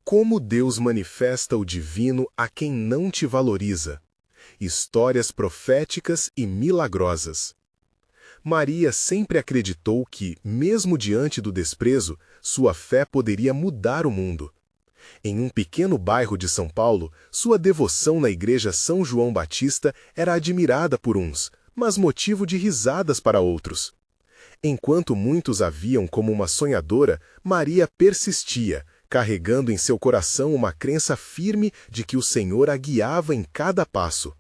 Como Deus manifesta o divino a quem não te valoriza. Histórias proféticas e milagrosas. Maria sempre acreditou que, mesmo diante do desprezo, sua fé poderia mudar o mundo. Em um pequeno bairro de São Paulo, sua devoção na igreja São João Batista era admirada por uns, mas motivo de risadas para outros. Enquanto muitos a viam como uma sonhadora, Maria persistia, carregando em seu coração uma crença firme de que o Senhor a guiava em cada passo.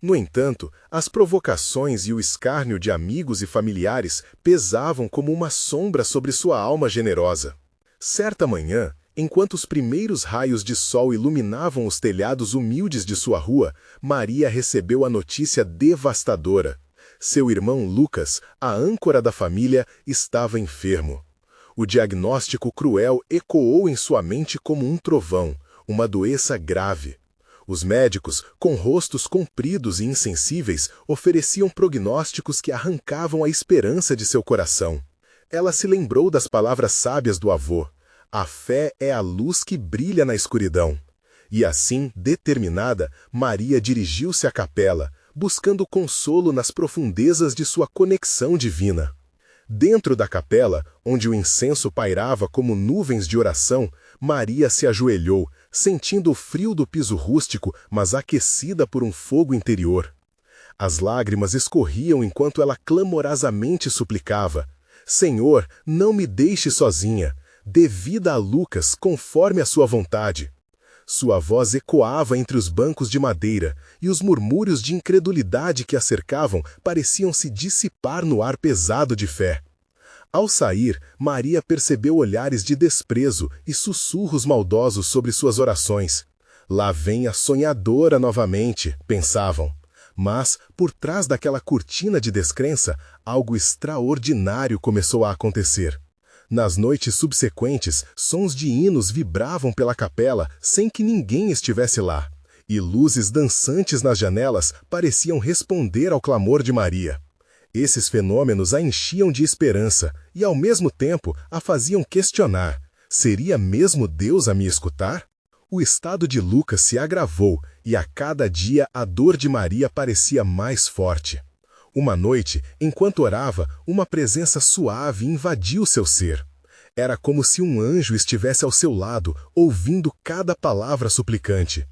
No entanto, as provocações e o escárnio de amigos e familiares pesavam como uma sombra sobre sua alma generosa. Certa manhã, enquanto os primeiros raios de sol iluminavam os telhados humildes de sua rua, Maria recebeu a notícia devastadora. Seu irmão Lucas, a âncora da família, estava enfermo. O diagnóstico cruel ecoou em sua mente como um trovão, uma doença grave. Os médicos, com rostos compridos e insensíveis, ofereciam prognósticos que arrancavam a esperança de seu coração. Ela se lembrou das palavras sábias do avô: "A fé é a luz que brilha na escuridão." E assim, determinada, Maria dirigiu-se à capela, buscando consolo nas profundezas de sua conexão divina. Dentro da capela, onde o incenso pairava como nuvens de oração, Maria se ajoelhou, sentindo o frio do piso rústico, mas aquecida por um fogo interior. As lágrimas escorriam enquanto ela clamorosamente suplicava: "Senhor, não me deixe sozinha. Dê vida a Lucas conforme a sua vontade." Sua voz ecoava entre os bancos de madeira, e os murmúrios de incredulidade que a cercavam pareciam se dissipar no ar pesado de fé. Ao sair, Maria percebeu olhares de desprezo e sussurros maldosos sobre suas orações. "Lá vem a sonhadora novamente", pensavam. Mas, por trás daquela cortina de descrença, algo extraordinário começou a acontecer. Nas noites subsequentes, sons de hinos vibravam pela capela sem que ninguém estivesse lá, e luzes dançantes nas janelas pareciam responder ao clamor de Maria. Esses fenômenos a enchiam de esperança e, ao mesmo tempo, a faziam questionar: seria mesmo Deus a me escutar? O estado de Lucas se agravou e a cada dia a dor de Maria parecia mais forte. Uma noite, enquanto orava, uma presença suave invadiu seu ser. Era como se um anjo estivesse ao seu lado, ouvindo cada palavra suplicante.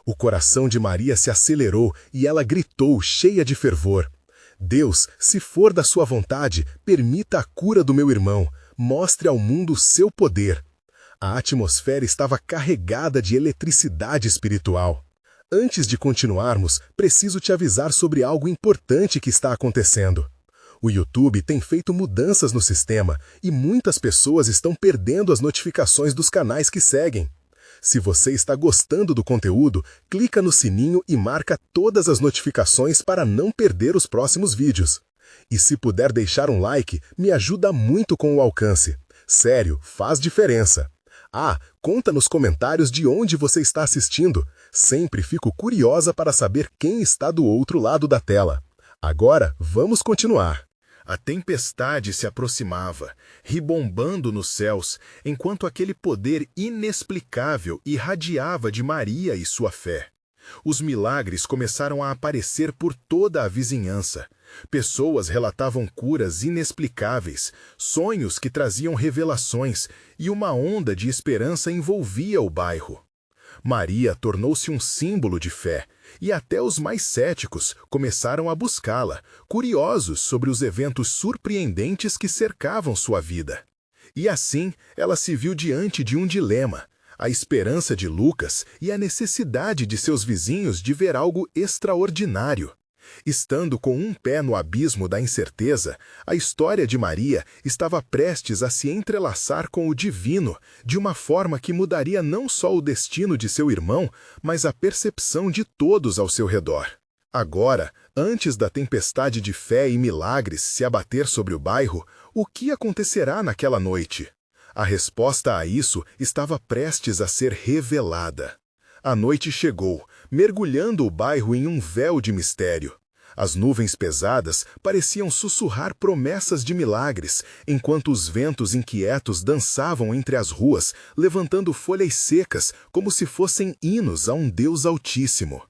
O coração de Maria se acelerou e ela gritou, cheia de fervor: "Deus, se for da sua vontade, permita a cura do meu irmão. Mostre ao mundo o seu poder." A atmosfera estava carregada de eletricidade espiritual. "Antes de continuarmos, preciso te avisar sobre algo importante que está acontecendo. O YouTube tem feito mudanças no sistema e muitas pessoas estão perdendo as notificações dos canais que seguem. Se você está gostando do conteúdo, clica no sininho e marca todas as notificações para não perder os próximos vídeos. E se puder deixar um like, me ajuda muito com o alcance. Sério, faz diferença. Conta nos comentários de onde você está assistindo. Sempre fico curiosa para saber quem está do outro lado da tela. Agora, vamos continuar. A tempestade se aproximava, ribombando nos céus, enquanto aquele poder inexplicável irradiava de Maria e sua fé. Os milagres começaram a aparecer por toda a vizinhança. Pessoas relatavam curas inexplicáveis, sonhos que traziam revelações, e uma onda de esperança envolvia o bairro. Maria tornou-se um símbolo de fé, e até os mais céticos começaram a buscá-la, curiosos sobre os eventos surpreendentes que cercavam sua vida. E assim, ela se viu diante de um dilema: a esperança de Lucas e a necessidade de seus vizinhos de ver algo extraordinário. Estando com um pé no abismo da incerteza, a história de Maria estava prestes a se entrelaçar com o divino, de uma forma que mudaria não só o destino de seu irmão, mas a percepção de todos ao seu redor. Agora, antes da tempestade de fé e milagres se abater sobre o bairro, o que acontecerá naquela noite? A resposta a isso estava prestes a ser revelada. A noite chegou, mergulhando o bairro em um véu de mistério. As nuvens pesadas pareciam sussurrar promessas de milagres, enquanto os ventos inquietos dançavam entre as ruas, levantando folhas secas como se fossem hinos a um Deus Altíssimo.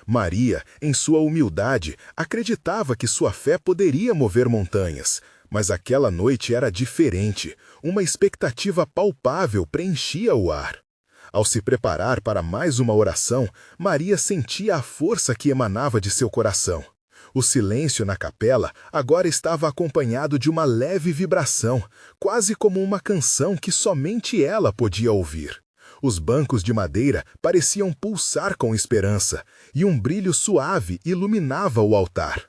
Maria, em sua humildade, acreditava que sua fé poderia mover montanhas, mas aquela noite era diferente. Uma expectativa palpável preenchia o ar. Ao se preparar para mais uma oração, Maria sentia a força que emanava de seu coração. O silêncio na capela agora estava acompanhado de uma leve vibração, quase como uma canção que somente ela podia ouvir. Os bancos de madeira pareciam pulsar com esperança, e um brilho suave iluminava o altar.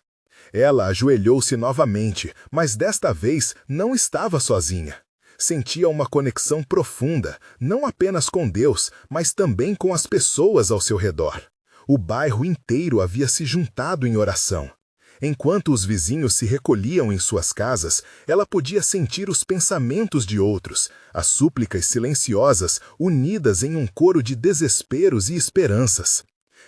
Ela ajoelhou-se novamente, mas desta vez não estava sozinha. Sentia uma conexão profunda, não apenas com Deus, mas também com as pessoas ao seu redor. O bairro inteiro havia se juntado em oração. Enquanto os vizinhos se recolhiam em suas casas, ela podia sentir os pensamentos de outros, as súplicas silenciosas unidas em um coro de desesperos e esperanças.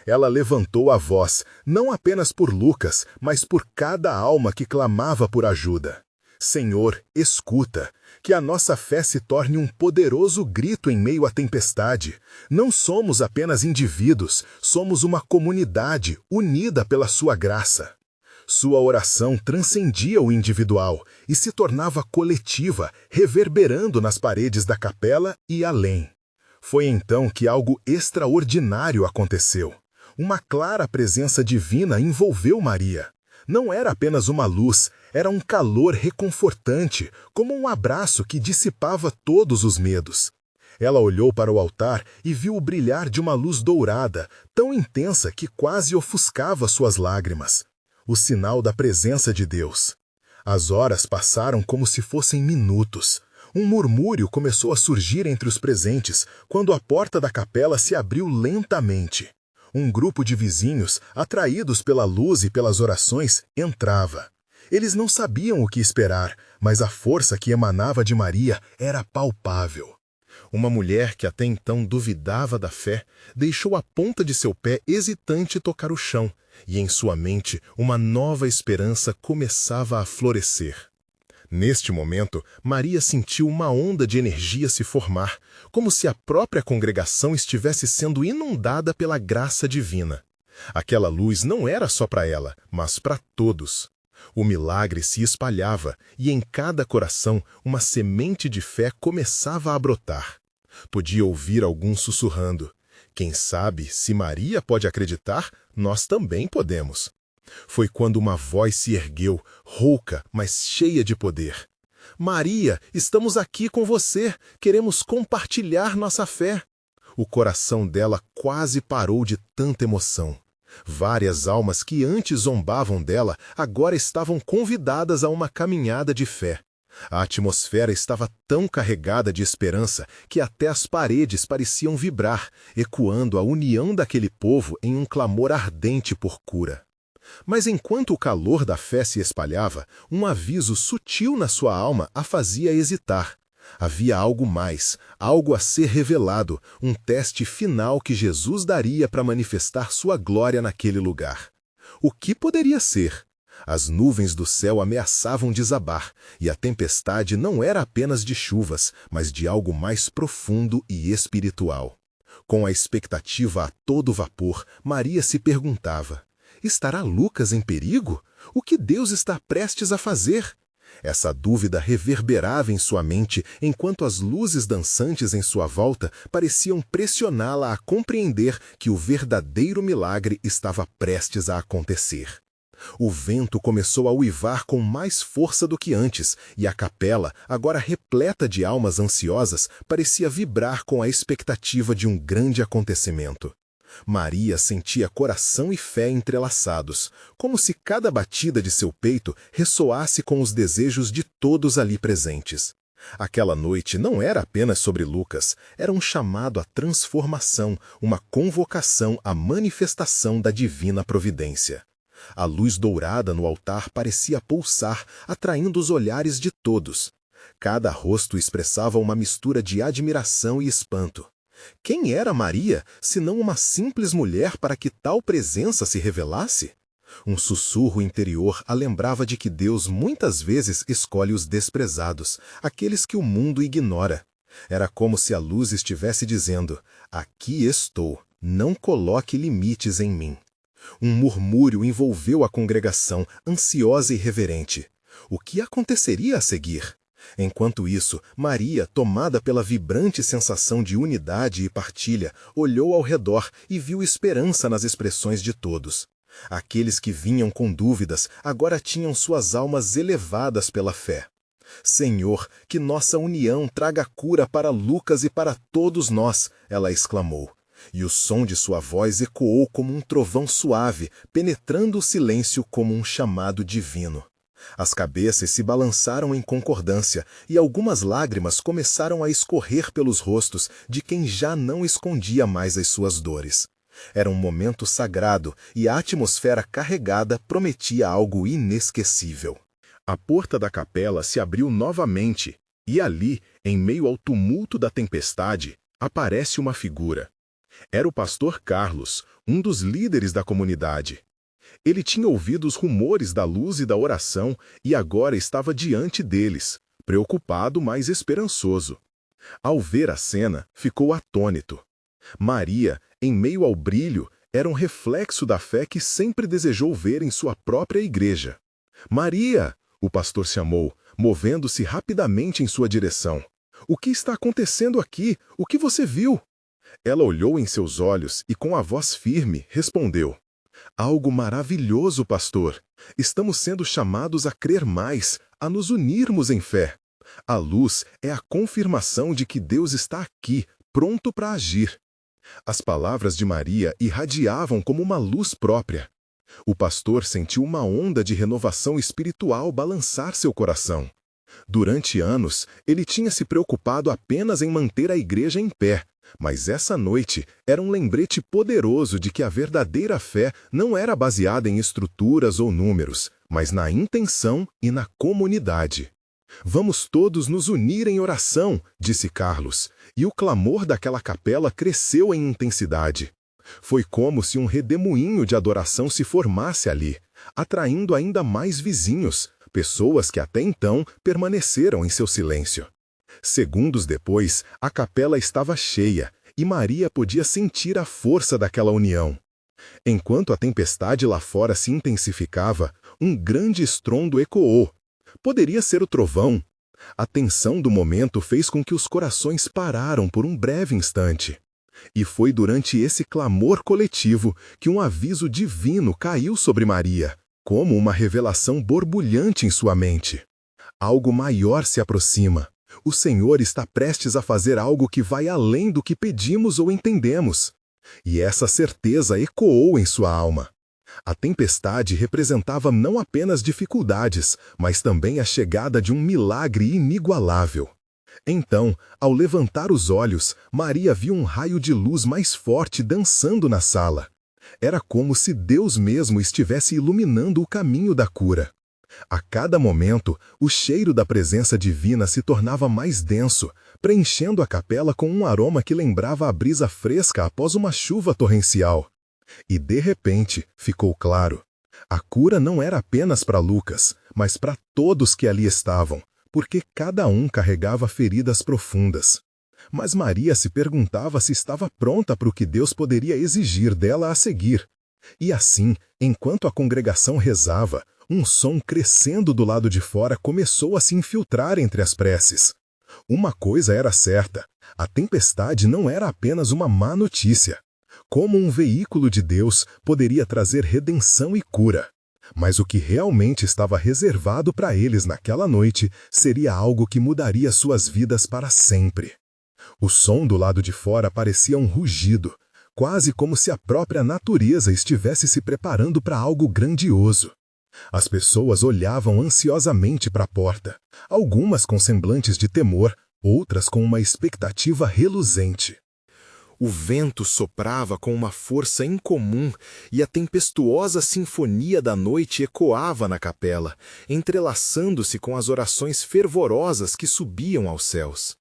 Ela levantou a voz, não apenas por Lucas, mas por cada alma que clamava por ajuda. Senhor, escuta, que a nossa fé se torne um poderoso grito em meio à tempestade. Não somos apenas indivíduos, somos uma comunidade unida pela sua graça. Sua oração transcendia o individual e se tornava coletiva, reverberando nas paredes da capela e além. Foi então que algo extraordinário aconteceu. Uma clara presença divina envolveu Maria. Não era apenas uma luz, era um calor reconfortante, como um abraço que dissipava todos os medos. Ela olhou para o altar e viu o brilhar de uma luz dourada, tão intensa que quase ofuscava suas lágrimas. O sinal da presença de Deus. As horas passaram como se fossem minutos. Um murmúrio começou a surgir entre os presentes, quando a porta da capela se abriu lentamente. Um grupo de vizinhos, atraídos pela luz e pelas orações, entrava. Eles não sabiam o que esperar, mas a força que emanava de Maria era palpável. Uma mulher que até então duvidava da fé, deixou a ponta de seu pé hesitante tocar o chão, e em sua mente uma nova esperança começava a florescer. Neste momento, Maria sentiu uma onda de energia se formar, como se a própria congregação estivesse sendo inundada pela graça divina. Aquela luz não era só para ela, mas para todos. O milagre se espalhava, e em cada coração uma semente de fé começava a brotar. Podia ouvir alguns sussurrando: quem sabe, se Maria pode acreditar, nós também podemos. Foi quando uma voz se ergueu, rouca, mas cheia de poder. Maria, estamos aqui com você, queremos compartilhar nossa fé. O coração dela quase parou de tanta emoção. Várias almas que antes zombavam dela agora estavam convidadas a uma caminhada de fé. A atmosfera estava tão carregada de esperança que até as paredes pareciam vibrar, ecoando a união daquele povo em um clamor ardente por cura. Mas enquanto o calor da fé se espalhava, um aviso sutil na sua alma a fazia hesitar. Havia algo mais, algo a ser revelado, um teste final que Jesus daria para manifestar sua glória naquele lugar. O que poderia ser? As nuvens do céu ameaçavam desabar, e a tempestade não era apenas de chuvas, mas de algo mais profundo e espiritual. Com a expectativa a todo vapor, Maria se perguntava: estará Lucas em perigo? O que Deus está prestes a fazer? Essa dúvida reverberava em sua mente enquanto as luzes dançantes em sua volta pareciam pressioná-la a compreender que o verdadeiro milagre estava prestes a acontecer. O vento começou a uivar com mais força do que antes, e a capela, agora repleta de almas ansiosas, parecia vibrar com a expectativa de um grande acontecimento. Maria sentia coração e fé entrelaçados, como se cada batida de seu peito ressoasse com os desejos de todos ali presentes. Aquela noite não era apenas sobre Lucas, era um chamado à transformação, uma convocação à manifestação da divina providência. A luz dourada no altar parecia pulsar, atraindo os olhares de todos. Cada rosto expressava uma mistura de admiração e espanto. Quem era Maria, senão uma simples mulher para que tal presença se revelasse? Um sussurro interior a lembrava de que Deus muitas vezes escolhe os desprezados, aqueles que o mundo ignora. Era como se a luz estivesse dizendo: aqui estou, não coloque limites em mim. Um murmúrio envolveu a congregação, ansiosa e reverente. O que aconteceria a seguir? Enquanto isso, Maria, tomada pela vibrante sensação de unidade e partilha, olhou ao redor e viu esperança nas expressões de todos. Aqueles que vinham com dúvidas agora tinham suas almas elevadas pela fé. Senhor, que nossa união traga cura para Lucas e para todos nós, ela exclamou. E o som de sua voz ecoou como um trovão suave, penetrando o silêncio como um chamado divino. As cabeças se balançaram em concordância e algumas lágrimas começaram a escorrer pelos rostos de quem já não escondia mais as suas dores. Era um momento sagrado e a atmosfera carregada prometia algo inesquecível. A porta da capela se abriu novamente e ali, em meio ao tumulto da tempestade, aparece uma figura. Era o pastor Carlos, um dos líderes da comunidade. Ele tinha ouvido os rumores da luz e da oração e agora estava diante deles, preocupado, mas esperançoso. Ao ver a cena, ficou atônito. Maria, em meio ao brilho, era um reflexo da fé que sempre desejou ver em sua própria igreja. Maria! O pastor chamou, movendo-se rapidamente em sua direção. O que está acontecendo aqui? O que você viu? Ela olhou em seus olhos e, com a voz firme, respondeu: algo maravilhoso, pastor. Estamos sendo chamados a crer mais, a nos unirmos em fé. A luz é a confirmação de que Deus está aqui, pronto para agir. As palavras de Maria irradiavam como uma luz própria. O pastor sentiu uma onda de renovação espiritual balançar seu coração. Durante anos, ele tinha se preocupado apenas em manter a igreja em pé, mas essa noite era um lembrete poderoso de que a verdadeira fé não era baseada em estruturas ou números, mas na intenção e na comunidade. Vamos todos nos unir em oração, disse Carlos, e o clamor daquela capela cresceu em intensidade. Foi como se um redemoinho de adoração se formasse ali, atraindo ainda mais vizinhos, pessoas que até então permaneceram em seu silêncio. Segundos depois, a capela estava cheia e Maria podia sentir a força daquela união. Enquanto a tempestade lá fora se intensificava, um grande estrondo ecoou. Poderia ser o trovão. A tensão do momento fez com que os corações pararam por um breve instante. E foi durante esse clamor coletivo que um aviso divino caiu sobre Maria, como uma revelação borbulhante em sua mente. Algo maior se aproxima. O Senhor está prestes a fazer algo que vai além do que pedimos ou entendemos. E essa certeza ecoou em sua alma. A tempestade representava não apenas dificuldades, mas também a chegada de um milagre inigualável. Então, ao levantar os olhos, Maria viu um raio de luz mais forte dançando na sala. Era como se Deus mesmo estivesse iluminando o caminho da cura. A cada momento, o cheiro da presença divina se tornava mais denso, preenchendo a capela com um aroma que lembrava a brisa fresca após uma chuva torrencial. E de repente, ficou claro. A cura não era apenas para Lucas, mas para todos que ali estavam, porque cada um carregava feridas profundas. Mas Maria se perguntava se estava pronta para o que Deus poderia exigir dela a seguir. E assim, enquanto a congregação rezava, um som crescendo do lado de fora começou a se infiltrar entre as preces. Uma coisa era certa: a tempestade não era apenas uma má notícia. Como um veículo de Deus poderia trazer redenção e cura. Mas o que realmente estava reservado para eles naquela noite seria algo que mudaria suas vidas para sempre. O som do lado de fora parecia um rugido, quase como se a própria natureza estivesse se preparando para algo grandioso. As pessoas olhavam ansiosamente para a porta, algumas com semblantes de temor, outras com uma expectativa reluzente. O vento soprava com uma força incomum e a tempestuosa sinfonia da noite ecoava na capela, entrelaçando-se com as orações fervorosas que subiam aos céus.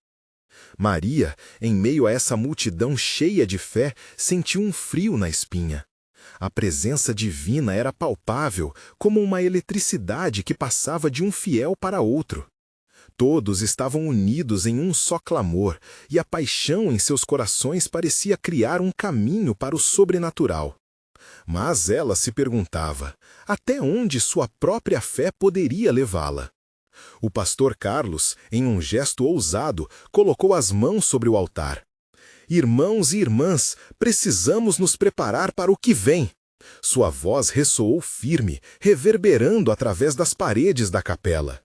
Maria, em meio a essa multidão cheia de fé, sentiu um frio na espinha. A presença divina era palpável, como uma eletricidade que passava de um fiel para outro. Todos estavam unidos em um só clamor, e a paixão em seus corações parecia criar um caminho para o sobrenatural. Mas ela se perguntava, até onde sua própria fé poderia levá-la? O pastor Carlos, em um gesto ousado, colocou as mãos sobre o altar. Irmãos e irmãs, precisamos nos preparar para o que vem. Sua voz ressoou firme, reverberando através das paredes da capela.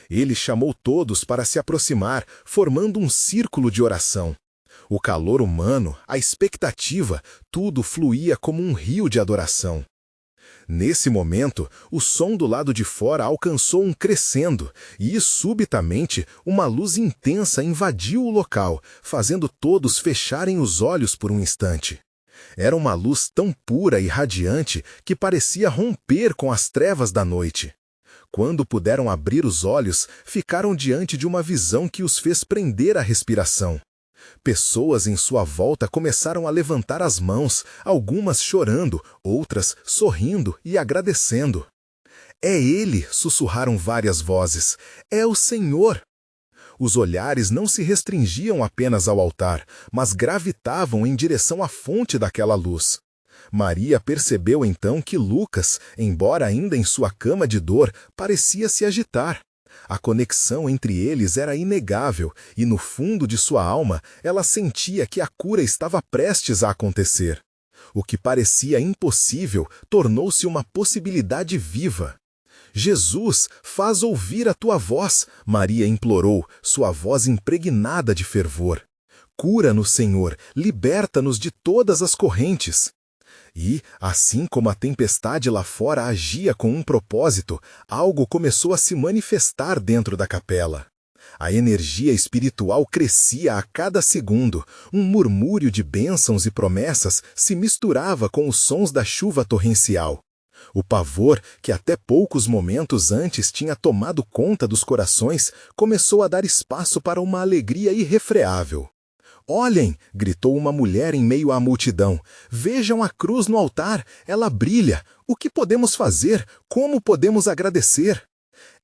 Ele chamou todos para se aproximar, formando um círculo de oração. O calor humano, a expectativa, tudo fluía como um rio de adoração. Nesse momento, o som do lado de fora alcançou um crescendo e, subitamente, uma luz intensa invadiu o local, fazendo todos fecharem os olhos por um instante. Era uma luz tão pura e radiante que parecia romper com as trevas da noite. Quando puderam abrir os olhos, ficaram diante de uma visão que os fez prender a respiração. Pessoas em sua volta começaram a levantar as mãos, algumas chorando, outras sorrindo e agradecendo. É ele, sussurraram várias vozes. É o Senhor. Os olhares não se restringiam apenas ao altar, mas gravitavam em direção à fonte daquela luz. Maria percebeu então que Lucas, embora ainda em sua cama de dor, parecia se agitar. A conexão entre eles era inegável e, no fundo de sua alma, ela sentia que a cura estava prestes a acontecer. O que parecia impossível tornou-se uma possibilidade viva. Jesus, faz ouvir a tua voz, Maria implorou, sua voz impregnada de fervor. Cura-nos, Senhor, liberta-nos de todas as correntes. E, assim como a tempestade lá fora agia com um propósito, algo começou a se manifestar dentro da capela. A energia espiritual crescia a cada segundo, um murmúrio de bênçãos e promessas se misturava com os sons da chuva torrencial. O pavor, que até poucos momentos antes tinha tomado conta dos corações, começou a dar espaço para uma alegria irrefreável. Olhem, gritou uma mulher em meio à multidão. Vejam a cruz no altar, ela brilha. O que podemos fazer? Como podemos agradecer?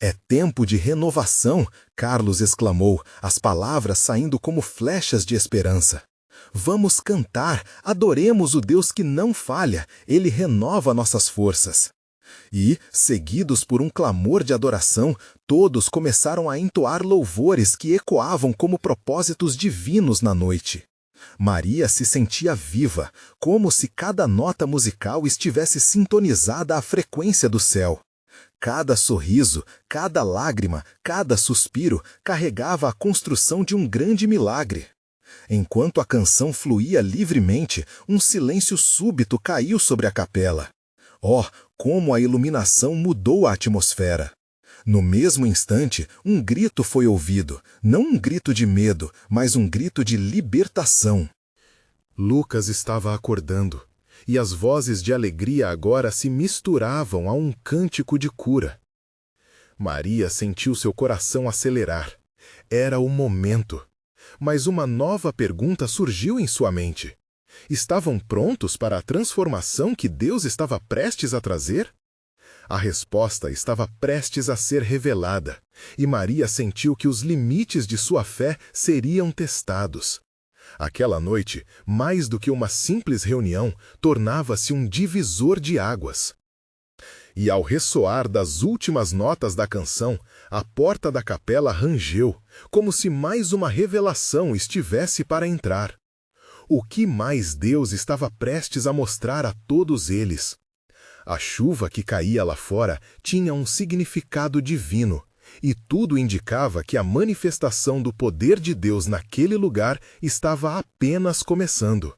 É tempo de renovação, Carlos exclamou, as palavras saindo como flechas de esperança. Vamos cantar, adoremos o Deus que não falha, ele renova nossas forças. E, seguidos por um clamor de adoração, todos começaram a entoar louvores que ecoavam como propósitos divinos na noite. Maria se sentia viva, como se cada nota musical estivesse sintonizada à frequência do céu. Cada sorriso, cada lágrima, cada suspiro carregava a construção de um grande milagre. Enquanto a canção fluía livremente, um silêncio súbito caiu sobre a capela. Oh, como a iluminação mudou a atmosfera! No mesmo instante, um grito foi ouvido, não um grito de medo, mas um grito de libertação. Lucas estava acordando, e as vozes de alegria agora se misturavam a um cântico de cura. Maria sentiu seu coração acelerar. Era o momento. Mas uma nova pergunta surgiu em sua mente. Estavam prontos para a transformação que Deus estava prestes a trazer? A resposta estava prestes a ser revelada, e Maria sentiu que os limites de sua fé seriam testados. Aquela noite, mais do que uma simples reunião, tornava-se um divisor de águas. E ao ressoar das últimas notas da canção, a porta da capela rangeu, como se mais uma revelação estivesse para entrar. O que mais Deus estava prestes a mostrar a todos eles? A chuva que caía lá fora tinha um significado divino, e tudo indicava que a manifestação do poder de Deus naquele lugar estava apenas começando.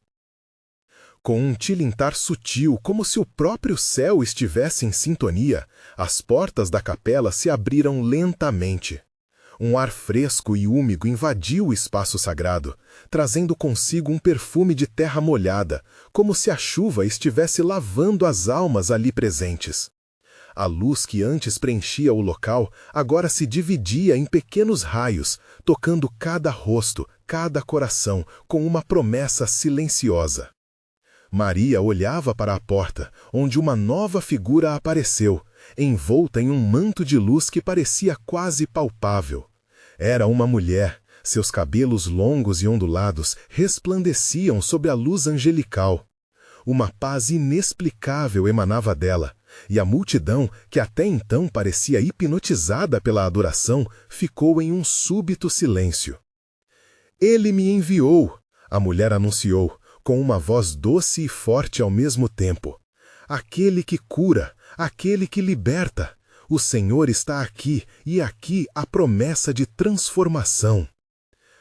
Com um tilintar sutil, como se o próprio céu estivesse em sintonia, as portas da capela se abriram lentamente. Um ar fresco e úmido invadiu o espaço sagrado, trazendo consigo um perfume de terra molhada, como se a chuva estivesse lavando as almas ali presentes. A luz que antes preenchia o local agora se dividia em pequenos raios, tocando cada rosto, cada coração, com uma promessa silenciosa. Maria olhava para a porta, onde uma nova figura apareceu, envolta em um manto de luz que parecia quase palpável. Era uma mulher. Seus cabelos longos e ondulados resplandeciam sob a luz angelical. Uma paz inexplicável emanava dela, e a multidão, que até então parecia hipnotizada pela adoração, ficou em um súbito silêncio. "Ele me enviou", a mulher anunciou, com uma voz doce e forte ao mesmo tempo. "Aquele que cura, aquele que liberta. O Senhor está aqui, e aqui a promessa de transformação."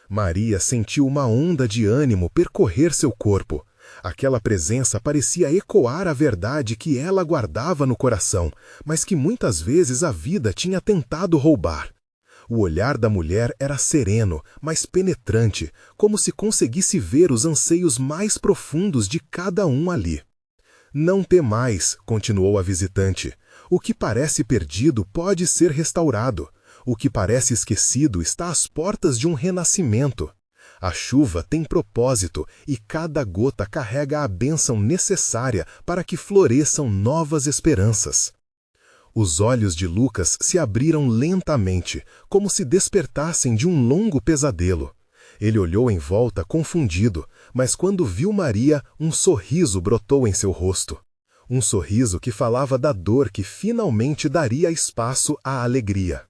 Maria sentiu uma onda de ânimo percorrer seu corpo. Aquela presença parecia ecoar a verdade que ela guardava no coração, mas que muitas vezes a vida tinha tentado roubar. O olhar da mulher era sereno, mas penetrante, como se conseguisse ver os anseios mais profundos de cada um ali. "Não temais", continuou a visitante. "O que parece perdido pode ser restaurado. O que parece esquecido está às portas de um renascimento. A chuva tem propósito e cada gota carrega a bênção necessária para que floresçam novas esperanças." Os olhos de Lucas se abriram lentamente, como se despertassem de um longo pesadelo. Ele olhou em volta confundido, mas quando viu Maria, um sorriso brotou em seu rosto. Um sorriso que falava da dor que finalmente daria espaço à alegria.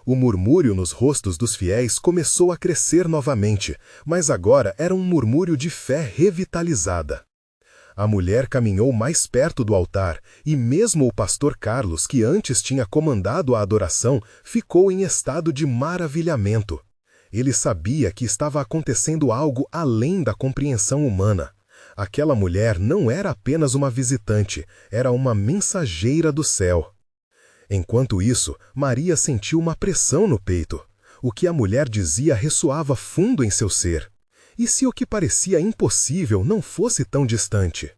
O murmúrio nos rostos dos fiéis começou a crescer novamente, mas agora era um murmúrio de fé revitalizada. A mulher caminhou mais perto do altar, e mesmo o pastor Carlos, que antes tinha comandado a adoração, ficou em estado de maravilhamento. Ele sabia que estava acontecendo algo além da compreensão humana. Aquela mulher não era apenas uma visitante, era uma mensageira do céu. Enquanto isso, Maria sentiu uma pressão no peito. O que a mulher dizia ressoava fundo em seu ser. E se o que parecia impossível não fosse tão distante?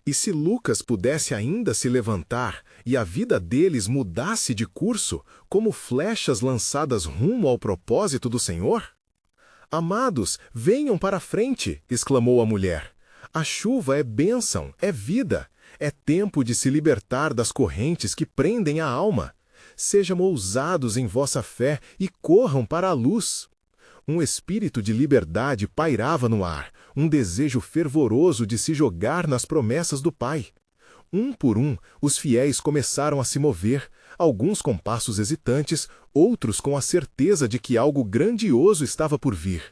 E se Lucas pudesse ainda se levantar e a vida deles mudasse de curso, como flechas lançadas rumo ao propósito do Senhor? "Amados, venham para a frente", exclamou a mulher. "A chuva é bênção, é vida. É tempo de se libertar das correntes que prendem a alma. Sejam ousados em vossa fé e corram para a luz." Um espírito de liberdade pairava no ar, um desejo fervoroso de se jogar nas promessas do Pai. Um por um, os fiéis começaram a se mover, alguns com passos hesitantes, outros com a certeza de que algo grandioso estava por vir.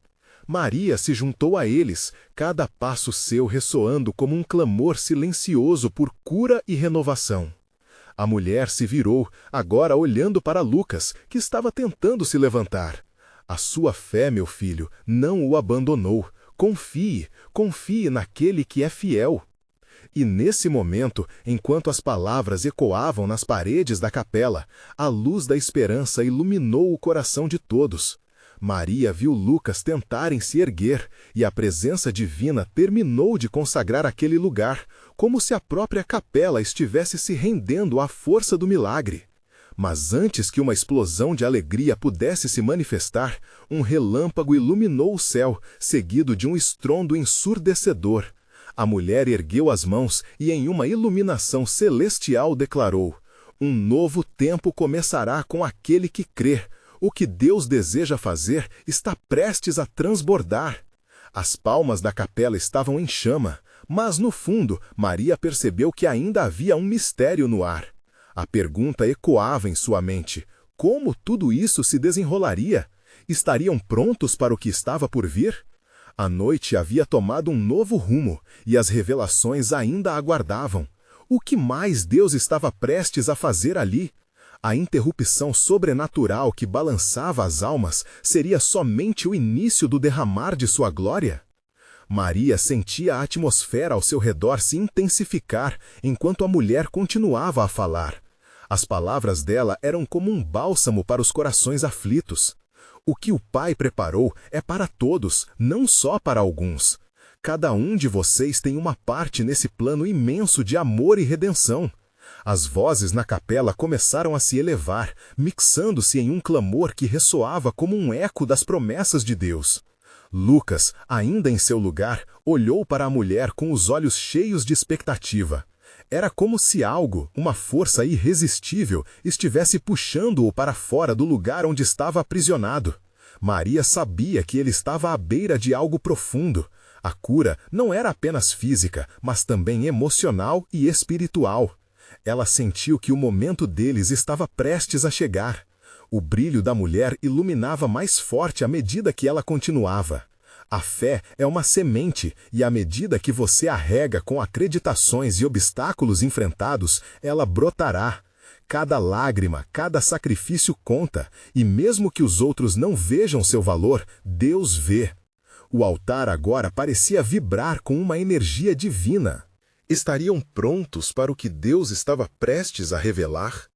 Maria se juntou a eles, cada passo seu ressoando como um clamor silencioso por cura e renovação. A mulher se virou, agora olhando para Lucas, que estava tentando se levantar. "A sua fé, meu filho, não o abandonou. Confie, confie naquele que é fiel." E nesse momento, enquanto as palavras ecoavam nas paredes da capela, a luz da esperança iluminou o coração de todos. Maria viu Lucas tentarem se erguer, e a presença divina terminou de consagrar aquele lugar, como se a própria capela estivesse se rendendo à força do milagre. Mas antes que uma explosão de alegria pudesse se manifestar, um relâmpago iluminou o céu, seguido de um estrondo ensurdecedor. A mulher ergueu as mãos e em uma iluminação celestial declarou: "Um novo tempo começará com aquele que crê. O que Deus deseja fazer está prestes a transbordar." As palmas da capela estavam em chama, mas no fundo, Maria percebeu que ainda havia um mistério no ar. A pergunta ecoava em sua mente: como tudo isso se desenrolaria? Estariam prontos para o que estava por vir? A noite havia tomado um novo rumo, e as revelações ainda aguardavam. O que mais Deus estava prestes a fazer ali? A interrupção sobrenatural que balançava as almas seria somente o início do derramar de sua glória? Maria sentia a atmosfera ao seu redor se intensificar enquanto a mulher continuava a falar. As palavras dela eram como um bálsamo para os corações aflitos. O que o Pai preparou é para todos, não só para alguns. Cada um de vocês tem uma parte nesse plano imenso de amor e redenção. As vozes na capela começaram a se elevar, mixando-se em um clamor que ressoava como um eco das promessas de Deus. Lucas, ainda em seu lugar, olhou para a mulher com os olhos cheios de expectativa. Era como se algo, uma força irresistível, estivesse puxando-o para fora do lugar onde estava aprisionado. Maria sabia que ele estava à beira de algo profundo. A cura não era apenas física, mas também emocional e espiritual. Ela sentiu que o momento deles estava prestes a chegar. O brilho da mulher iluminava mais forte à medida que ela continuava. A fé é uma semente, e à medida que você a rega com acreditações e obstáculos enfrentados, ela brotará. Cada lágrima, cada sacrifício conta, e mesmo que os outros não vejam seu valor, Deus vê. O altar agora parecia vibrar com uma energia divina. Estariam prontos para o que Deus estava prestes a revelar?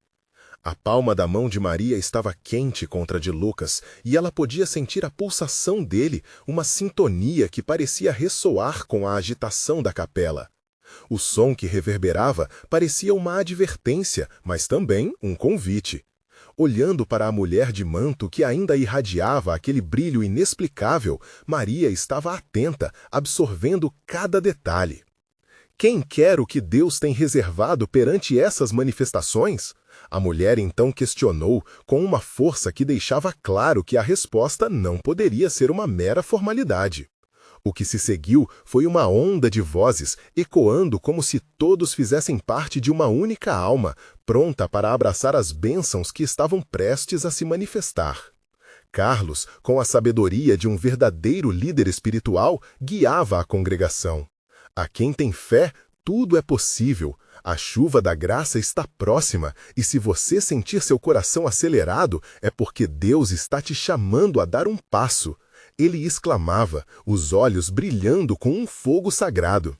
A palma da mão de Maria estava quente contra a de Lucas, e ela podia sentir a pulsação dele, uma sintonia que parecia ressoar com a agitação da capela. O som que reverberava parecia uma advertência, mas também um convite. Olhando para a mulher de manto que ainda irradiava aquele brilho inexplicável, Maria estava atenta, absorvendo cada detalhe. Quem quer o que Deus tem reservado perante essas manifestações? A mulher então questionou com uma força que deixava claro que a resposta não poderia ser uma mera formalidade. O que se seguiu foi uma onda de vozes, ecoando como se todos fizessem parte de uma única alma, pronta para abraçar as bênçãos que estavam prestes a se manifestar. Carlos, com a sabedoria de um verdadeiro líder espiritual, guiava a congregação. A quem tem fé, tudo é possível. A chuva da graça está próxima, e se você sentir seu coração acelerado, é porque Deus está te chamando a dar um passo. Ele exclamava, os olhos brilhando com um fogo sagrado.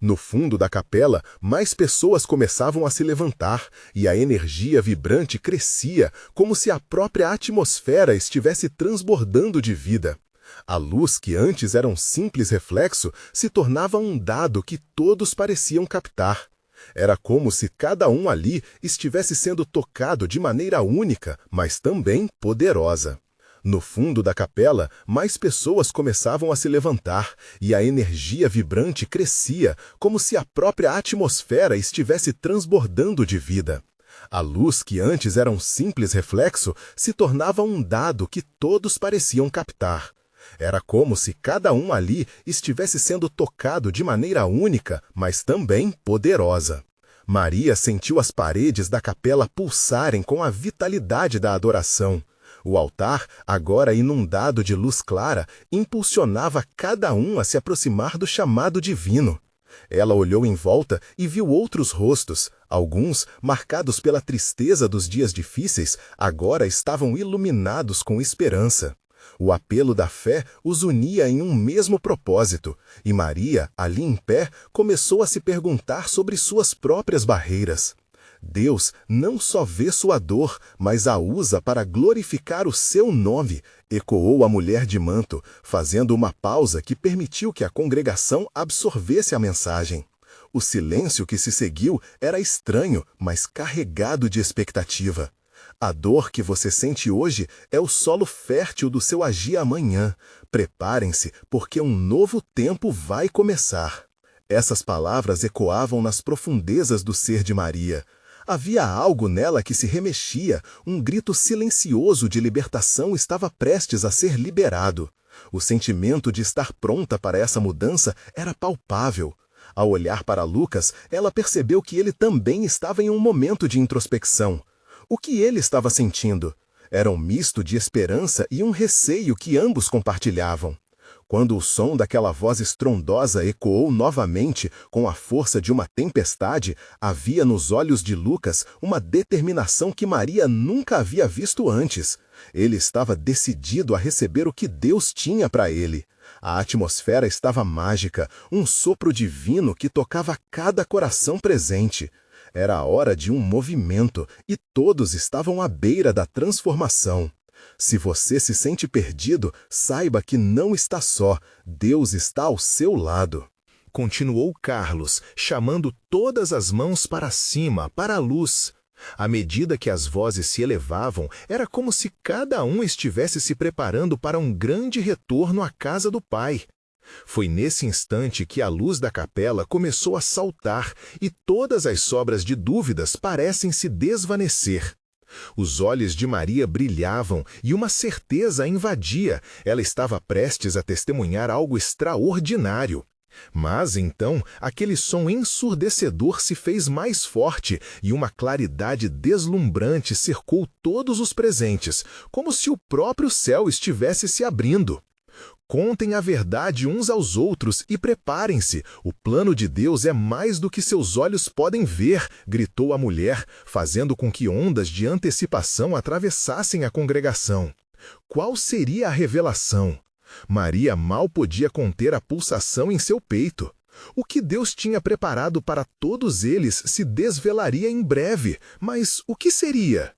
No fundo da capela, mais pessoas começavam a se levantar, e a energia vibrante crescia, como se a própria atmosfera estivesse transbordando de vida. A luz, que antes era um simples reflexo, se tornava um dado que todos pareciam captar. Era como se cada um ali estivesse sendo tocado de maneira única, mas também poderosa. No fundo da capela, mais pessoas começavam a se levantar, e a energia vibrante crescia, como se a própria atmosfera estivesse transbordando de vida. A luz, que antes era um simples reflexo, se tornava um dado que todos pareciam captar. Era como se cada um ali estivesse sendo tocado de maneira única, mas também poderosa. Maria sentiu as paredes da capela pulsarem com a vitalidade da adoração. O altar, agora inundado de luz clara, impulsionava cada um a se aproximar do chamado divino. Ela olhou em volta e viu outros rostos. Alguns, marcados pela tristeza dos dias difíceis, agora estavam iluminados com esperança. O apelo da fé os unia em um mesmo propósito, e Maria, ali em pé, começou a se perguntar sobre suas próprias barreiras. Deus não só vê sua dor, mas a usa para glorificar o seu nome, ecoou a mulher de manto, fazendo uma pausa que permitiu que a congregação absorvesse a mensagem. O silêncio que se seguiu era estranho, mas carregado de expectativa. A dor que você sente hoje é o solo fértil do seu agir amanhã. Preparem-se, porque um novo tempo vai começar. Essas palavras ecoavam nas profundezas do ser de Maria. Havia algo nela que se remexia, um grito silencioso de libertação estava prestes a ser liberado. O sentimento de estar pronta para essa mudança era palpável. Ao olhar para Lucas, ela percebeu que ele também estava em um momento de introspecção. O que ele estava sentindo? Era um misto de esperança e um receio que ambos compartilhavam. Quando o som daquela voz estrondosa ecoou novamente com a força de uma tempestade, havia nos olhos de Lucas uma determinação que Maria nunca havia visto antes. Ele estava decidido a receber o que Deus tinha para ele. A atmosfera estava mágica, um sopro divino que tocava cada coração presente. Era a hora de um movimento, e todos estavam à beira da transformação. Se você se sente perdido, saiba que não está só, Deus está ao seu lado. Continuou Carlos, chamando todas as mãos para cima, para a luz. À medida que as vozes se elevavam, era como se cada um estivesse se preparando para um grande retorno à casa do Pai. Foi nesse instante que a luz da capela começou a saltar e todas as sobras de dúvidas parecem se desvanecer. Os olhos de Maria brilhavam e uma certeza a invadia. Ela estava prestes a testemunhar algo extraordinário. Mas, então, aquele som ensurdecedor se fez mais forte e uma claridade deslumbrante cercou todos os presentes, como se o próprio céu estivesse se abrindo. Contem a verdade uns aos outros e preparem-se. O plano de Deus é mais do que seus olhos podem ver, gritou a mulher, fazendo com que ondas de antecipação atravessassem a congregação. Qual seria a revelação? Maria mal podia conter a pulsação em seu peito. O que Deus tinha preparado para todos eles se desvelaria em breve, mas o que seria?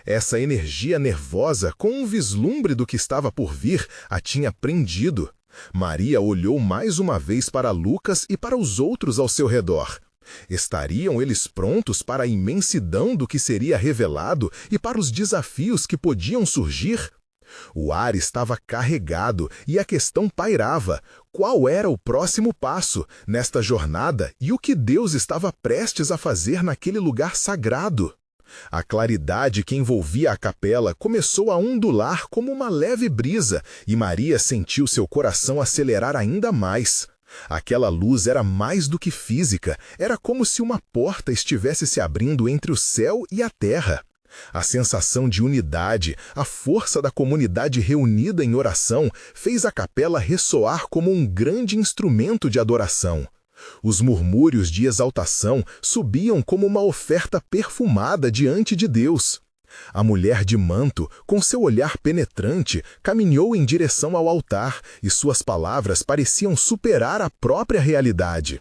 Essa energia nervosa, com um vislumbre do que estava por vir, a tinha prendido. Maria olhou mais uma vez para Lucas e para os outros ao seu redor. Estariam eles prontos para a imensidão do que seria revelado e para os desafios que podiam surgir? O ar estava carregado e a questão pairava. Qual era o próximo passo nesta jornada e o que Deus estava prestes a fazer naquele lugar sagrado? A claridade que envolvia a capela começou a ondular como uma leve brisa e Maria sentiu seu coração acelerar ainda mais. Aquela luz era mais do que física, era como se uma porta estivesse se abrindo entre o céu e a terra. A sensação de unidade, a força da comunidade reunida em oração, fez a capela ressoar como um grande instrumento de adoração. Os murmúrios de exaltação subiam como uma oferta perfumada diante de Deus. A mulher de manto, com seu olhar penetrante, caminhou em direção ao altar e suas palavras pareciam superar a própria realidade.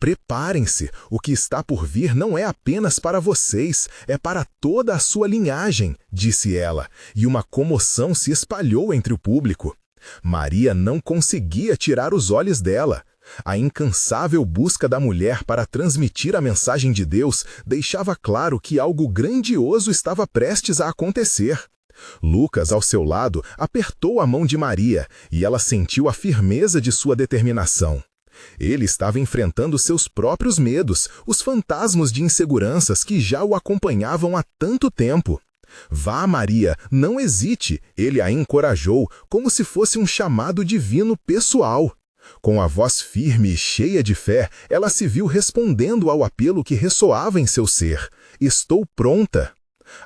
Preparem-se, o que está por vir não é apenas para vocês, é para toda a sua linhagem, disse ela, e uma comoção se espalhou entre o público. Maria não conseguia tirar os olhos dela. A incansável busca da mulher para transmitir a mensagem de Deus deixava claro que algo grandioso estava prestes a acontecer. Lucas, ao seu lado, apertou a mão de Maria e ela sentiu a firmeza de sua determinação. Ele estava enfrentando seus próprios medos, os fantasmas de inseguranças que já o acompanhavam há tanto tempo. Vá, Maria, não hesite, ele a encorajou, como se fosse um chamado divino pessoal. Com a voz firme e cheia de fé, ela se viu respondendo ao apelo que ressoava em seu ser. Estou pronta.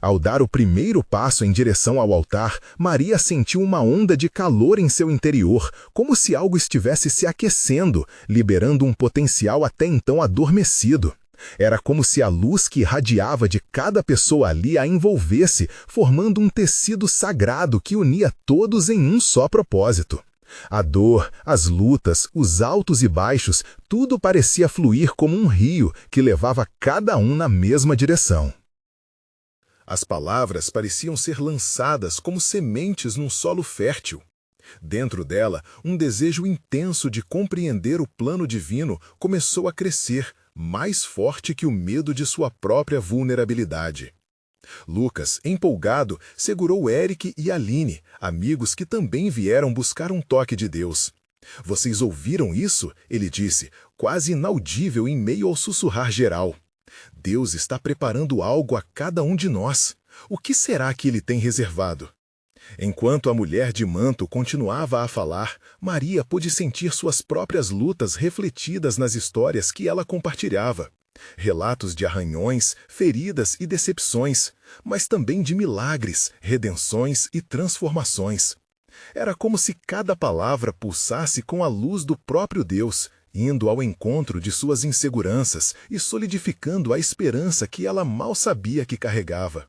Ao dar o primeiro passo em direção ao altar, Maria sentiu uma onda de calor em seu interior, como se algo estivesse se aquecendo, liberando um potencial até então adormecido. Era como se a luz que irradiava de cada pessoa ali a envolvesse, formando um tecido sagrado que unia todos em um só propósito. A dor, as lutas, os altos e baixos, tudo parecia fluir como um rio que levava cada um na mesma direção. As palavras pareciam ser lançadas como sementes num solo fértil. Dentro dela, um desejo intenso de compreender o plano divino começou a crescer, mais forte que o medo de sua própria vulnerabilidade. Lucas, empolgado, segurou Eric e Aline, amigos que também vieram buscar um toque de Deus. Vocês ouviram isso? Ele disse, quase inaudível em meio ao sussurrar geral. Deus está preparando algo a cada um de nós. O que será que ele tem reservado? Enquanto a mulher de manto continuava a falar, Maria pôde sentir suas próprias lutas refletidas nas histórias que ela compartilhava. Relatos de arranhões, feridas e decepções, mas também de milagres, redenções e transformações. Era como se cada palavra pulsasse com a luz do próprio Deus, indo ao encontro de suas inseguranças e solidificando a esperança que ela mal sabia que carregava.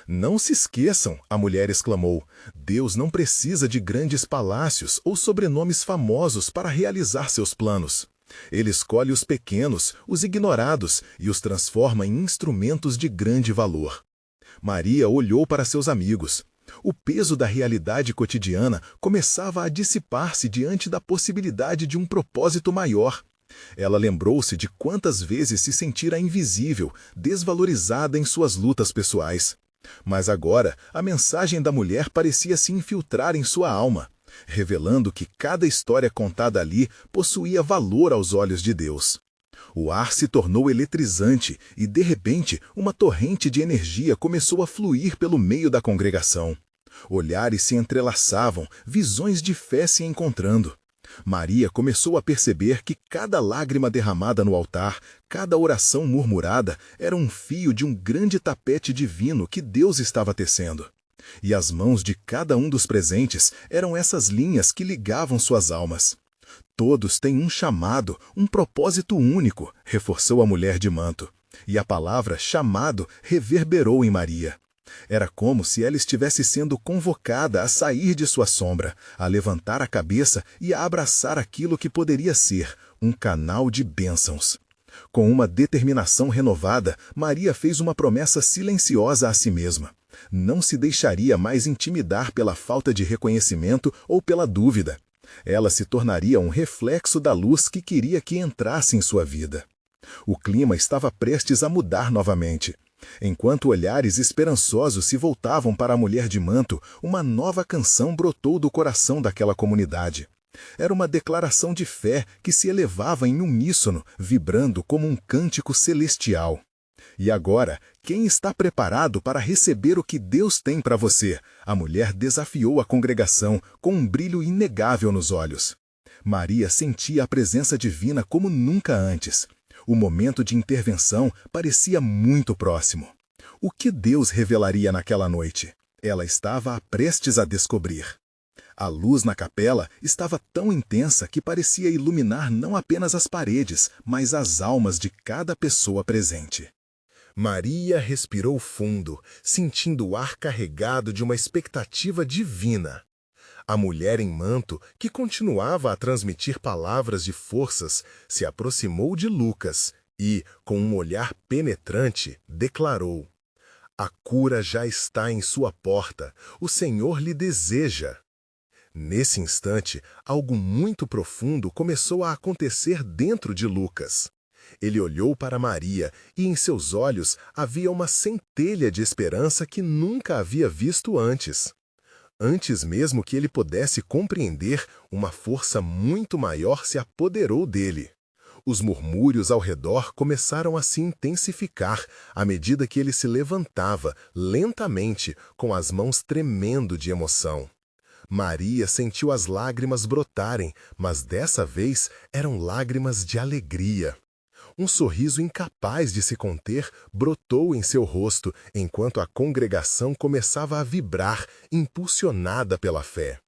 Não se esqueçam, a mulher exclamou, Deus não precisa de grandes palácios ou sobrenomes famosos para realizar seus planos. Ele escolhe os pequenos, os ignorados e os transforma em instrumentos de grande valor. Maria olhou para seus amigos. O peso da realidade cotidiana começava a dissipar-se diante da possibilidade de um propósito maior. Ela lembrou-se de quantas vezes se sentira invisível, desvalorizada em suas lutas pessoais. Mas agora, a mensagem da mulher parecia se infiltrar em sua alma, revelando que cada história contada ali possuía valor aos olhos de Deus. O ar se tornou eletrizante e, de repente, uma torrente de energia começou a fluir pelo meio da congregação. Olhares se entrelaçavam, visões de fé se encontrando. Maria começou a perceber que cada lágrima derramada no altar, cada oração murmurada, era um fio de um grande tapete divino que Deus estava tecendo. E as mãos de cada um dos presentes eram essas linhas que ligavam suas almas. Todos têm um chamado, um propósito único, reforçou a mulher de manto. E a palavra chamado reverberou em Maria. Era como se ela estivesse sendo convocada a sair de sua sombra, a levantar a cabeça e a abraçar aquilo que poderia ser um canal de bênçãos. Com uma determinação renovada, Maria fez uma promessa silenciosa a si mesma. Não se deixaria mais intimidar pela falta de reconhecimento ou pela dúvida. Ela se tornaria um reflexo da luz que queria que entrasse em sua vida. O clima estava prestes a mudar novamente. Enquanto olhares esperançosos se voltavam para a mulher de manto, uma nova canção brotou do coração daquela comunidade. Era uma declaração de fé que se elevava em uníssono, vibrando como um cântico celestial. E agora, quem está preparado para receber o que Deus tem para você? A mulher desafiou a congregação com um brilho inegável nos olhos. Maria sentia a presença divina como nunca antes. O momento de intervenção parecia muito próximo. O que Deus revelaria naquela noite? Ela estava prestes a descobrir. A luz na capela estava tão intensa que parecia iluminar não apenas as paredes, mas as almas de cada pessoa presente. Maria respirou fundo, sentindo o ar carregado de uma expectativa divina. A mulher em manto, que continuava a transmitir palavras de forças, se aproximou de Lucas e, com um olhar penetrante, declarou: "A cura já está em sua porta, o Senhor lhe deseja." Nesse instante, algo muito profundo começou a acontecer dentro de Lucas. Ele olhou para Maria e em seus olhos havia uma centelha de esperança que nunca havia visto antes. Antes mesmo que ele pudesse compreender, uma força muito maior se apoderou dele. Os murmúrios ao redor começaram a se intensificar à medida que ele se levantava, lentamente, com as mãos tremendo de emoção. Maria sentiu as lágrimas brotarem, mas dessa vez eram lágrimas de alegria. Um sorriso incapaz de se conter brotou em seu rosto, enquanto a congregação começava a vibrar, impulsionada pela fé.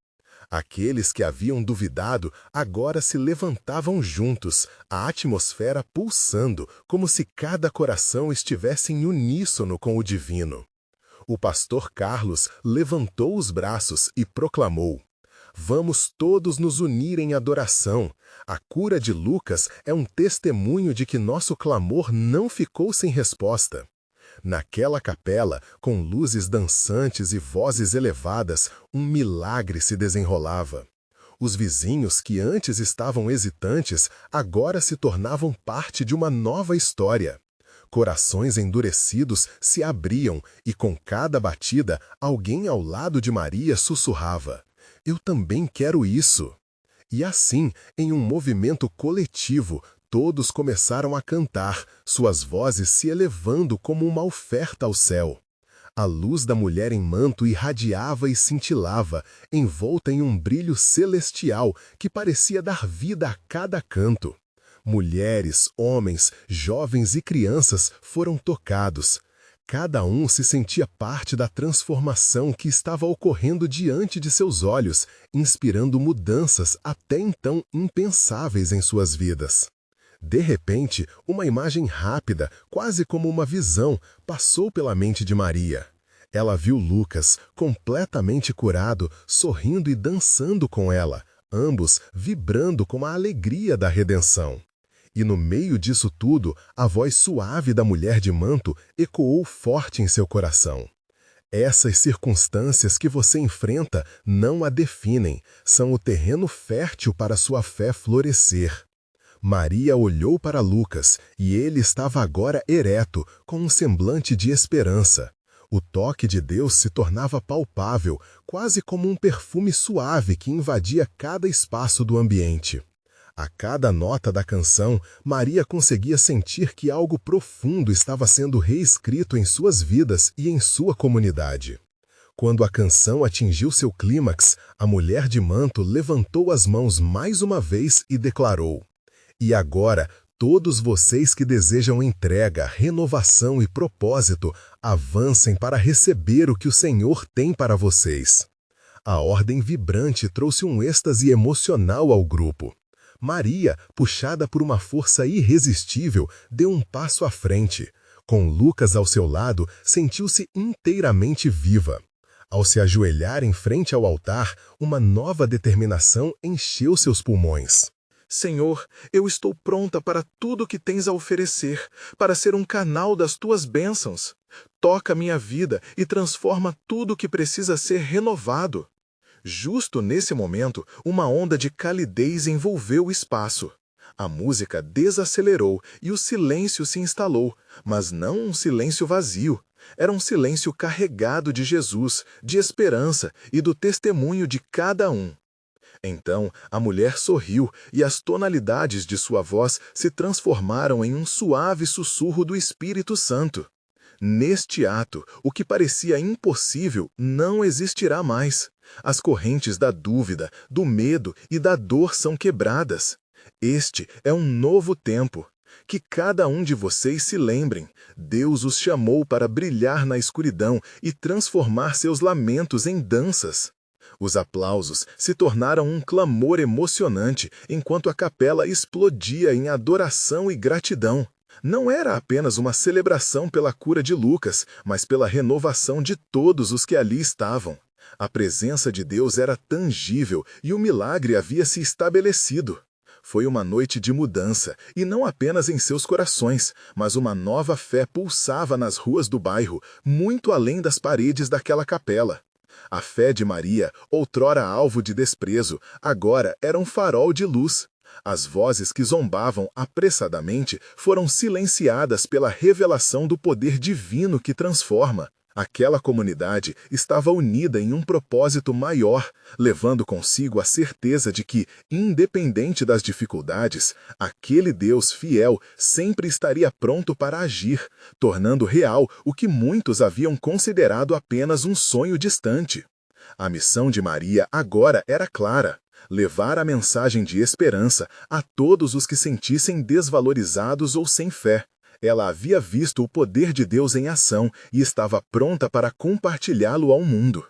Aqueles que haviam duvidado agora se levantavam juntos, a atmosfera pulsando, como se cada coração estivesse em uníssono com o divino. O pastor Carlos levantou os braços e proclamou: "Vamos todos nos unir em adoração. A cura de Lucas é um testemunho de que nosso clamor não ficou sem resposta." Naquela capela, com luzes dançantes e vozes elevadas, um milagre se desenrolava. Os vizinhos que antes estavam hesitantes, agora se tornavam parte de uma nova história. Corações endurecidos se abriam e, com cada batida, alguém ao lado de Maria sussurrava: "Eu também quero isso." E assim, em um movimento coletivo, todos começaram a cantar, suas vozes se elevando como uma oferta ao céu. A luz da mulher em manto irradiava e cintilava, envolta em um brilho celestial que parecia dar vida a cada canto. Mulheres, homens, jovens e crianças foram tocados. Cada um se sentia parte da transformação que estava ocorrendo diante de seus olhos, inspirando mudanças até então impensáveis em suas vidas. De repente, uma imagem rápida, quase como uma visão, passou pela mente de Maria. Ela viu Lucas, completamente curado, sorrindo e dançando com ela, ambos vibrando com a alegria da redenção. E no meio disso tudo, a voz suave da mulher de manto ecoou forte em seu coração. Essas circunstâncias que você enfrenta não a definem, são o terreno fértil para sua fé florescer. Maria olhou para Lucas e ele estava agora ereto, com um semblante de esperança. O toque de Deus se tornava palpável, quase como um perfume suave que invadia cada espaço do ambiente. A cada nota da canção, Maria conseguia sentir que algo profundo estava sendo reescrito em suas vidas e em sua comunidade. Quando a canção atingiu seu clímax, a mulher de manto levantou as mãos mais uma vez e declarou: "E agora, todos vocês que desejam entrega, renovação e propósito, avancem para receber o que o Senhor tem para vocês." A ordem vibrante trouxe um êxtase emocional ao grupo. Maria, puxada por uma força irresistível, deu um passo à frente. Com Lucas ao seu lado, sentiu-se inteiramente viva. Ao se ajoelhar em frente ao altar, uma nova determinação encheu seus pulmões. Senhor, eu estou pronta para tudo o que tens a oferecer, para ser um canal das tuas bênçãos. Toca minha vida e transforma tudo o que precisa ser renovado. Justo nesse momento, uma onda de calidez envolveu o espaço. A música desacelerou e o silêncio se instalou, mas não um silêncio vazio. Era um silêncio carregado de Jesus, de esperança e do testemunho de cada um. Então a mulher sorriu e as tonalidades de sua voz se transformaram em um suave sussurro do Espírito Santo. Neste ato, o que parecia impossível não existirá mais. As correntes da dúvida, do medo e da dor são quebradas. Este é um novo tempo. Que cada um de vocês se lembrem, Deus os chamou para brilhar na escuridão e transformar seus lamentos em danças. Os aplausos se tornaram um clamor emocionante enquanto a capela explodia em adoração e gratidão. Não era apenas uma celebração pela cura de Lucas, mas pela renovação de todos os que ali estavam. A presença de Deus era tangível e o milagre havia se estabelecido. Foi uma noite de mudança, e não apenas em seus corações, mas uma nova fé pulsava nas ruas do bairro, muito além das paredes daquela capela. A fé de Maria, outrora alvo de desprezo, agora era um farol de luz. As vozes que zombavam apressadamente foram silenciadas pela revelação do poder divino que transforma. Aquela comunidade estava unida em um propósito maior, levando consigo a certeza de que, independente das dificuldades, aquele Deus fiel sempre estaria pronto para agir, tornando real o que muitos haviam considerado apenas um sonho distante. A missão de Maria agora era clara: levar a mensagem de esperança a todos os que sentissem desvalorizados ou sem fé. Ela havia visto o poder de Deus em ação e estava pronta para compartilhá-lo ao mundo.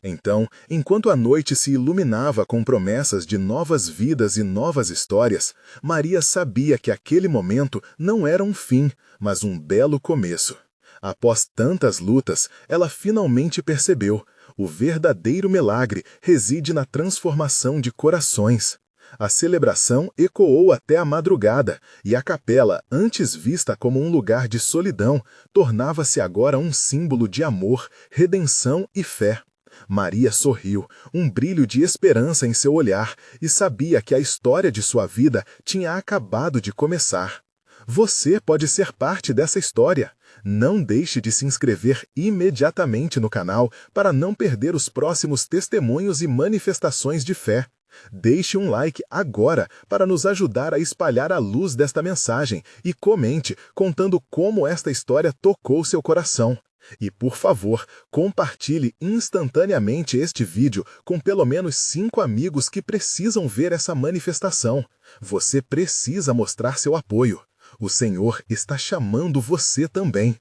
Então, enquanto a noite se iluminava com promessas de novas vidas e novas histórias, Maria sabia que aquele momento não era um fim, mas um belo começo. Após tantas lutas, ela finalmente percebeu: o verdadeiro milagre reside na transformação de corações. A celebração ecoou até a madrugada, e a capela, antes vista como um lugar de solidão, tornava-se agora um símbolo de amor, redenção e fé. Maria sorriu, um brilho de esperança em seu olhar, e sabia que a história de sua vida tinha acabado de começar. Você pode ser parte dessa história. Não deixe de se inscrever imediatamente no canal para não perder os próximos testemunhos e manifestações de fé. Deixe um like agora para nos ajudar a espalhar a luz desta mensagem e comente contando como esta história tocou seu coração. E, por favor, compartilhe instantaneamente este vídeo com pelo menos 5 amigos que precisam ver essa manifestação. Você precisa mostrar seu apoio. O Senhor está chamando você também.